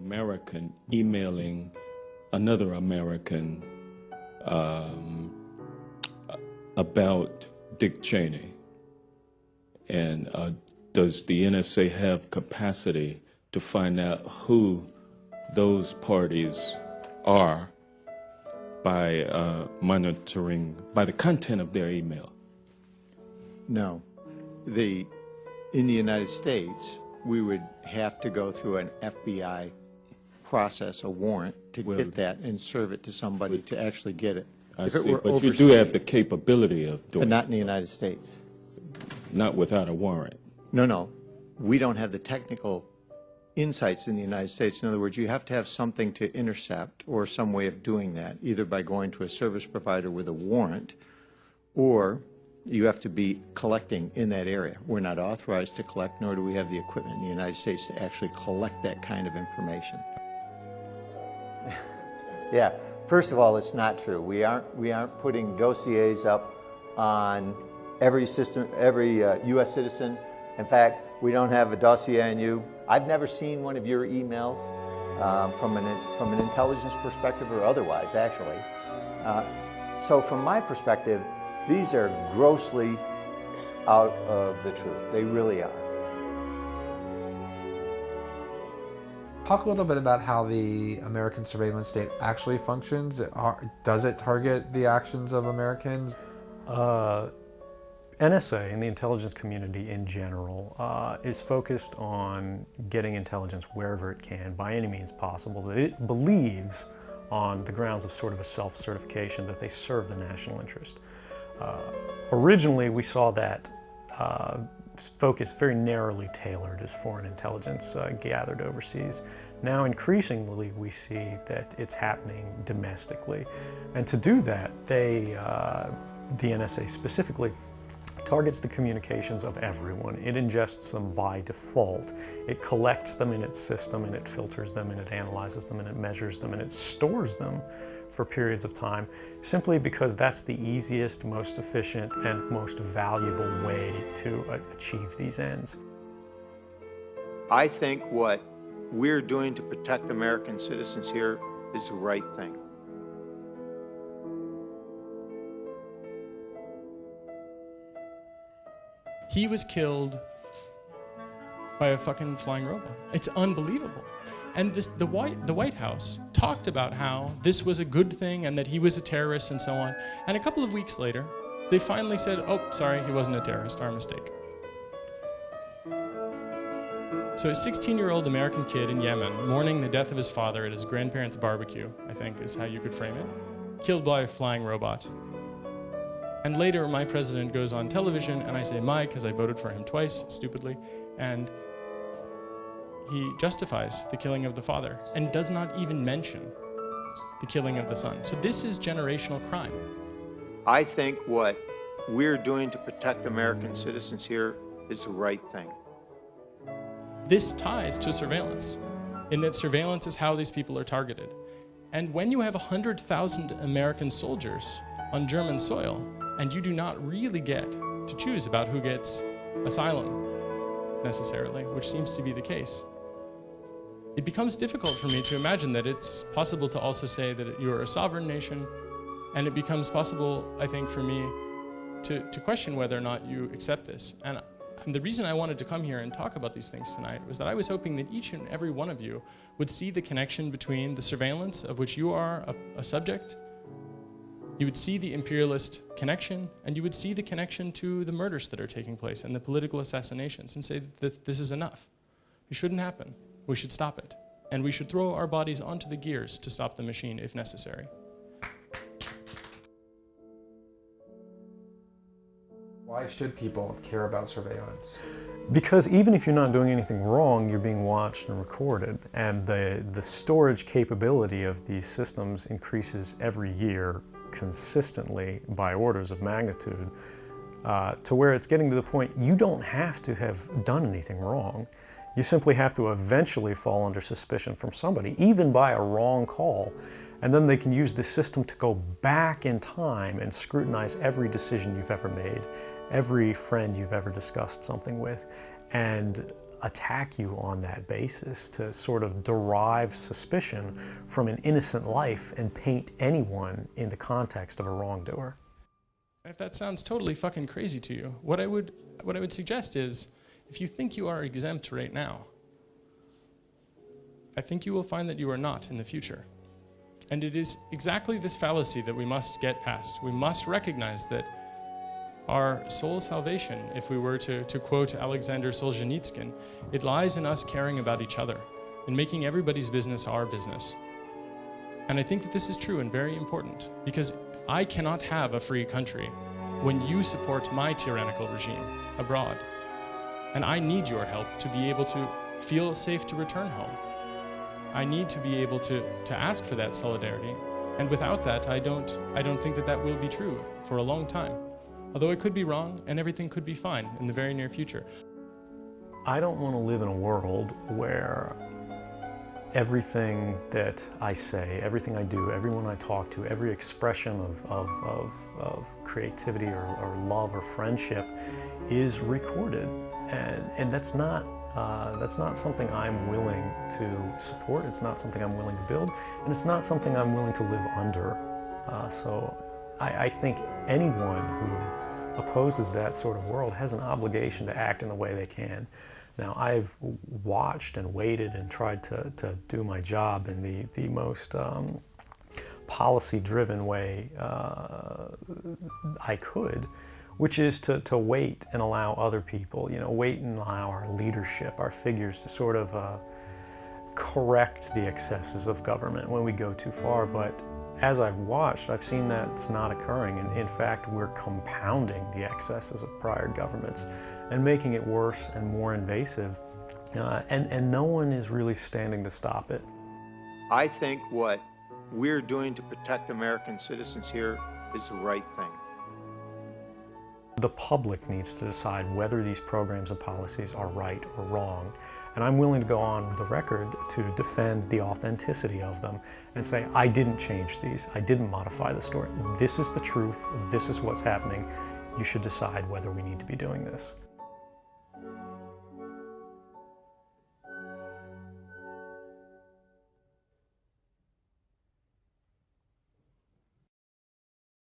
American emailing another American about Dick Cheney? And does the NSA have capacity to find out who those parties are by monitoring, by the content of their email? No. In the United States, we would have to go through an FBI process, a warrant, to get that and serve it to somebody to actually get it. I see, but you do have the capability of doing it. But not in the United States. Not without a warrant. No. We don't have the technical insights in the United States. In other words, you have to have something to intercept or some way of doing that, either by going to a service provider with a warrant, or you have to be collecting in that area. We're not authorized to collect, nor do we have the equipment in the United States to actually collect that kind of information. Yeah, first of all, it's not true. We aren't putting dossiers up on every system, every U.S. citizen. In fact, we don't have a dossier on you. I've never seen one of your emails from an intelligence perspective or otherwise, actually. So from my perspective, these are grossly out of the truth. They really are. Talk a little bit about how the American surveillance state actually functions. Does it target the actions of Americans? NSA and the intelligence community in general is focused on getting intelligence wherever it can by any means possible that it believes on the grounds of sort of a self-certification that they serve the national interest. Originally, we saw that focus very narrowly tailored as foreign intelligence gathered overseas. Now, increasingly, we see that it's happening domestically. And to do that, the NSA specifically targets the communications of everyone. It ingests them by default. It collects them in its system, and it filters them, and it analyzes them, and it measures them, and it stores them for periods of time, simply because that's the easiest, most efficient, and most valuable way to achieve these ends. I think what we're doing to protect American citizens here is the right thing. He was killed by a fucking flying robot. It's unbelievable. And the White House talked about how this was a good thing and that he was a terrorist and so on. And a couple of weeks later, they finally said, oh, sorry, he wasn't a terrorist, our mistake. So a 16-year-old American kid in Yemen, mourning the death of his father at his grandparents' barbecue, I think is how you could frame it, killed by a flying robot. And later, my president goes on television, and I say my, because I voted for him twice, stupidly, and he justifies the killing of the father and does not even mention the killing of the son. So this is generational crime. I think what we're doing to protect American citizens here is the right thing. This ties to surveillance, in that surveillance is how these people are targeted. And when you have 100,000 American soldiers on German soil, and you do not really get to choose about who gets asylum, necessarily, which seems to be the case, it becomes difficult for me to imagine that it's possible to also say that you're a sovereign nation, and it becomes possible, I think, for me to question whether or not you accept this. And the reason I wanted to come here and talk about these things tonight was that I was hoping that each and every one of you would see the connection between the surveillance of which you are a subject. You would see the imperialist connection, and you would see the connection to the murders that are taking place and the political assassinations, and say that this is enough. It shouldn't happen. We should stop it. And we should throw our bodies onto the gears to stop the machine if necessary. Why should people care about surveillance? Because even if you're not doing anything wrong, you're being watched and recorded. And the storage capability of these systems increases every year consistently by orders of magnitude, to where it's getting to the point you don't have to have done anything wrong. You simply have to eventually fall under suspicion from somebody, even by a wrong call, and then they can use the system to go back in time and scrutinize every decision you've ever made, every friend you've ever discussed something with, and attack you on that basis, to sort of derive suspicion from an innocent life and paint anyone in the context of a wrongdoer. If that sounds totally fucking crazy to you, what I would suggest is, if you think you are exempt right now, I think you will find that you are not in the future. And it is exactly this fallacy that we must get past. We must recognize that our soul salvation, if we were to quote Alexander Solzhenitsyn, it lies in us caring about each other and making everybody's business our business. And I think that this is true and very important, because I cannot have a free country when you support my tyrannical regime abroad. And I need your help to be able to feel safe to return home. I need to be able to ask for that solidarity. And without that, I don't think that that will be true for a long time. Although it could be wrong and everything could be fine in the very near future. I don't want to live in a world where everything that I say, everything I do, everyone I talk to, every expression of creativity or love or friendship is recorded. And that's not something I'm willing to support. It's not something I'm willing to build, and it's not something I'm willing to live under. So I think anyone who opposes that sort of world has an obligation to act in the way they can. Now, I've watched and waited and tried to do my job in the most policy-driven way I could, which is to wait and allow other people, wait and allow our leadership, our figures to sort of correct the excesses of government when we go too far. But as I've watched, I've seen that it's not occurring. And in fact, we're compounding the excesses of prior governments and making it worse and more invasive. And no one is really standing to stop it. I think what we're doing to protect American citizens here is the right thing. The public needs to decide whether these programs and policies are right or wrong. And I'm willing to go on the record to defend the authenticity of them and say, I didn't change these, I didn't modify the story. This is the truth, this is what's happening. You should decide whether we need to be doing this.